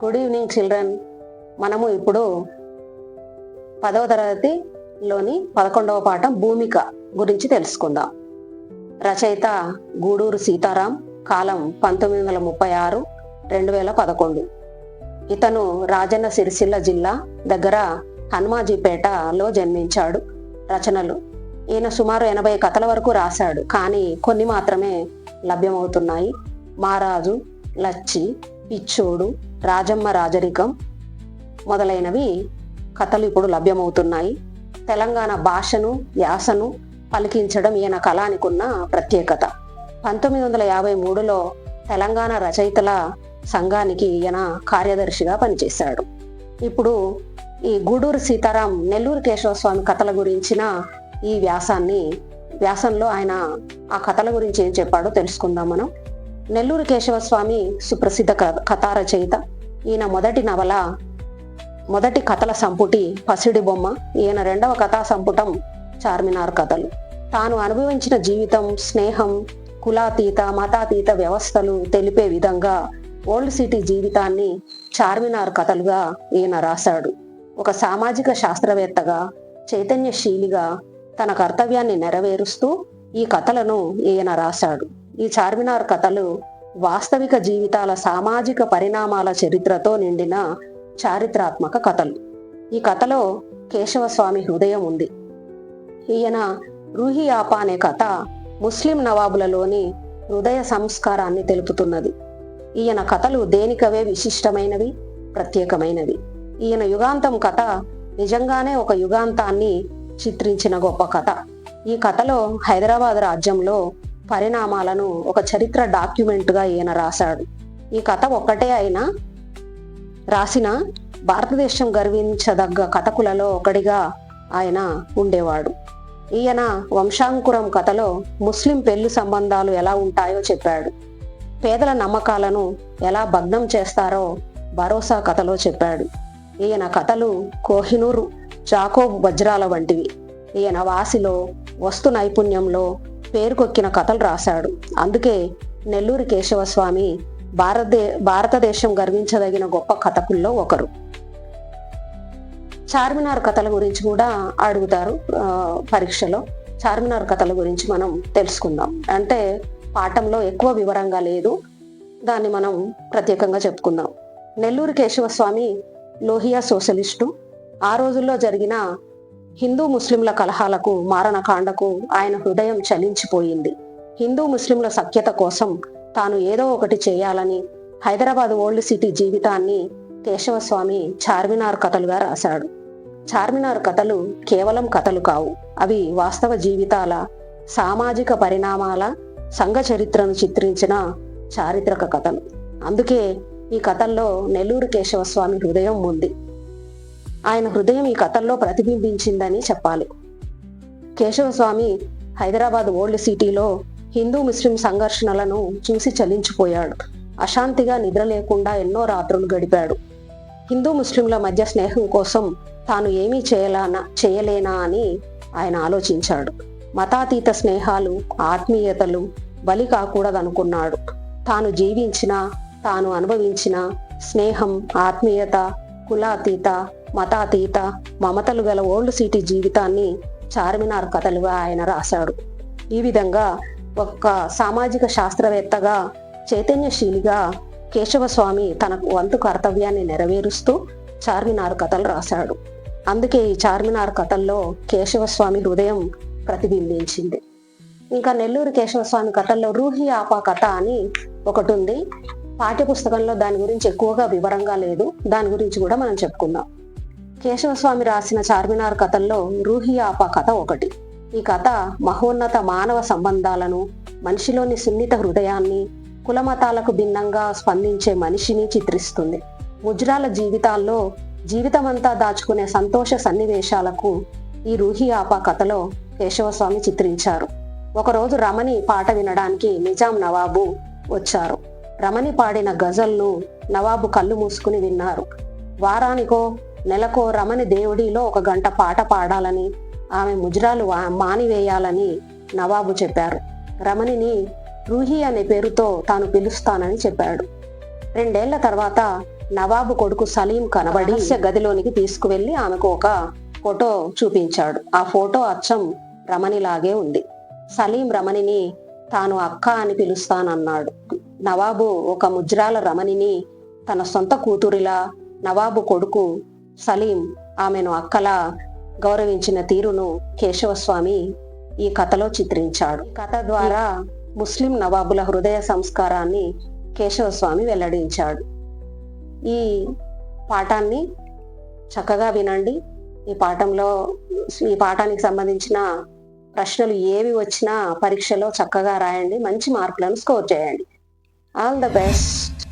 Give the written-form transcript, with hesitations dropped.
Good evening children. మనము ఇప్పుడు 10వ తరగతిలోని 11వ పాఠం భూమిక గురించి తెలుసుకుందాం. రచయిత గూడూరు సీతారాం, కాలం 1936-2011. ఇతను రాజన్న సిరిసిల్ల జిల్లా దగ్గర హనుమాజీపేటలో జన్మించాడు. రచనలు: ఈయన సుమారు 80 కథల వరకు రాశాడు, కానీ కొన్ని మాత్రమే లభ్యమవుతున్నాయి. మారాజు, లచ్చి, పిచ్చోడు, రాజమ్మ రాజరికం మొదలైనవి కథలు ఇప్పుడు లభ్యమవుతున్నాయి. తెలంగాణ భాషను, యాసను పలికించడం ఈయన కళానికి ఉన్న ప్రత్యేకత. 1953లో తెలంగాణ రచయితల సంఘానికి ఈయన కార్యదర్శిగా పనిచేశాడు. ఇప్పుడు ఈ గూడూరు సీతారాం నెల్లూరు కేశవస్వామి కథల గురించిన ఈ వ్యాసంలో ఆయన ఆ కథల గురించి ఏం చెప్పాడో తెలుసుకుందాం మనం. నెల్లూరు కేశవస్వామి సుప్రసిద్ధ కథా రచయిత. ఈయన మొదటి కథల సంపుటి పసిడి బొమ్మ. ఈయన 2వ కథా సంపుటం చార్మినార్ కథలు. తాను అనుభవించిన జీవితం, స్నేహం, కులాతీత మతాతీత వ్యవస్థలు తెలిపే విధంగా ఓల్డ్ సిటీ జీవితాన్ని చార్మినార్ కథలుగా ఈయన రాశాడు. ఒక సామాజిక శాస్త్రవేత్తగా, చైతన్యశీలిగా తన కర్తవ్యాన్ని నెరవేరుస్తూ ఈ కథలను ఈయన రాశాడు. ఈ చార్మినార్ కథలు వాస్తవిక జీవితాల సామాజిక పరిణామాల చరిత్రతో నిండిన చారిత్రాత్మక కథలు. ఈ కథలో కేశవస్వామి హృదయం ఉంది. ఈయన రూహి ఆపా అనే కథ ముస్లిం నవాబులలోని హృదయ సంస్కారాన్ని తెలుపుతున్నది. ఈయన కథలు దేనికవే విశిష్టమైనవి, ప్రత్యేకమైనవి. ఈయన యుగాంతం కథ నిజంగానే ఒక యుగాంతాన్ని చిత్రించిన గొప్ప కథ. ఈ కథలో హైదరాబాద్ రాజ్యంలో పరిణామాలను ఒక చరిత్ర డాక్యుమెంట్గా ఈయన రాశాడు. ఈ కథ ఒక్కటే అయినా రాసిన భారతదేశం గర్వించదగ్గ కథకులలో ఒకడిగా ఆయన ఉండేవాడు. ఈయన వంశాంకురం కథలో ముస్లిం పెళ్లి సంబంధాలు ఎలా ఉంటాయో చెప్పాడు. పేదల నమ్మకాలను ఎలా భగ్నం చేస్తారో భరోసా కథలో చెప్పాడు. ఈయన కథలు కోహినూరు, జాకోబ్ వజ్రాల వంటివి. ఈయన వాసిలో, వస్తు నైపుణ్యంలో పేరుకొక్కిన కథలు రాశాడు. అందుకే నెల్లూరి కేశవస్వామి భారతదేశం గర్వించదగిన గొప్ప కథకుల్లో ఒకరు. చార్మినార్ కథల గురించి కూడా అడుగుతారు పరీక్షలో. చార్మినార్ కథల గురించి మనం తెలుసుకుందాం. అంటే పాఠంలో ఎక్కువ వివరంగా లేదు, దాన్ని మనం ప్రత్యేకంగా చెప్పుకుందాం. నెల్లూరి కేశవస్వామి లోహియా సోషలిస్టు. ఆ రోజుల్లో జరిగిన హిందూ ముస్లింల కలహాలకు, మారణకాండకు ఆయన హృదయం చలించిపోయింది. హిందూ ముస్లింల సఖ్యత కోసం తాను ఏదో ఒకటి చేయాలని హైదరాబాద్ ఓల్డ్ సిటీ జీవితాన్ని కేశవస్వామి చార్మినార్ కథలుగా రాశాడు. చార్మినార్ కథలు కేవలం కథలు కావు, అవి వాస్తవ జీవితాల, సామాజిక పరిణామాల, సంఘ చరిత్రను చిత్రించిన చారిత్రక కథలు. అందుకే ఈ కథల్లో నెల్లూరు కేశవస్వామి హృదయం ఉంది. ఆయన హృదయం ఈ కథల్లో ప్రతిబింబించిందని చెప్పాలి. కేశవస్వామి హైదరాబాద్ ఓల్డ్ సిటీలో హిందూ ముస్లిం సంఘర్షణలను చూసి చలించిపోయాడు. అశాంతిగా నిద్ర లేకుండా ఎన్నో రాత్రులు గడిపాడు. హిందూ ముస్లింల మధ్య స్నేహం కోసం తాను ఏమీ చేయలేనా అని ఆయన ఆలోచించాడు. మతాతీత స్నేహాలు, ఆత్మీయతలు బలి కాకూడదనుకున్నాడు. తాను జీవించిన, తాను అనుభవించిన స్నేహం, ఆత్మీయత, కులాతీత మతాతీత మమతలు గల ఓల్డ్ సిటీ జీవితాన్ని చార్మినార్ కథలుగా ఆయన రాశాడు. ఈ విధంగా ఒక సామాజిక శాస్త్రవేత్తగా, చైతన్యశీలిగా కేశవస్వామి తన వంతు కర్తవ్యాన్ని నెరవేరుస్తూ చార్మినార్ కథలు రాశాడు. అందుకే ఈ చార్మినార్ కథల్లో కేశవస్వామి హృదయం ప్రతిబింబించింది. ఇంకా నెల్లూరు కేశవస్వామి కథల్లో రూహి ఆపా కథ అని ఒకటి ఉంది. పాఠ్యపుస్తకంలో దాని గురించి ఎక్కువగా వివరంగా లేదు, దాని గురించి కూడా మనం చెప్పుకుందాం. కేశవస్వామి రాసిన చార్మినార్ కథల్లో రూహి ఆపా కథ ఒకటి. ఈ కథ మహోన్నత మానవ సంబంధాలను, మనిషిలోని సున్నిత హృదయాన్ని, కులమతాలకు భిన్నంగా స్పందించే మనిషిని చిత్రిస్తుంది. ముజ్రాల జీవితాల్లో జీవితమంతా దాచుకునే సంతోష సన్నివేశాలకు ఈ రూహి ఆపా కథలో కేశవస్వామి చిత్రించారు. ఒకరోజు రమణి పాట వినడానికి నిజాం నవాబు వచ్చారు. రమణి పాడిన గజల్ను నవాబు కళ్ళు మూసుకుని విన్నారు. వారానికో నెలకో రమణి దేవుడిలో 1 గంట పాట పాడాలని, ఆమె ముజ్రాలు మానివేయాలని నవాబు చెప్పారు. రమణిని రూహి అనే పేరుతో తాను పిలుస్తానని చెప్పాడు. 2 ఏళ్ల తర్వాత నవాబు కొడుకు సలీం కనబడి గదిలోనికి తీసుకువెళ్లి ఆమెకు ఒక ఫోటో చూపించాడు. ఆ ఫోటో అచ్చం రమణిలాగే ఉంది. సలీం రమణిని తాను అక్క అని పిలుస్తానన్నాడు. నవాబు ఒక ముజ్రాల రమణిని తన సొంత కూతురిలా, నవాబు కొడుకు సలీం ఆమెను అక్కలా గౌరవించిన తీరును కేశవస్వామి ఈ కథలో చిత్రించాడు. ఈ కథ ద్వారా ముస్లిం నవాబుల హృదయ సంస్కారాన్ని కేశవస్వామి వెల్లడించాడు. ఈ పాఠాన్ని చక్కగా వినండి. ఈ పాఠానికి సంబంధించిన ప్రశ్నలు ఏవి వచ్చినా పరీక్షలో చక్కగా రాయండి. మంచి మార్కులను స్కోర్ చేయండి. All the best.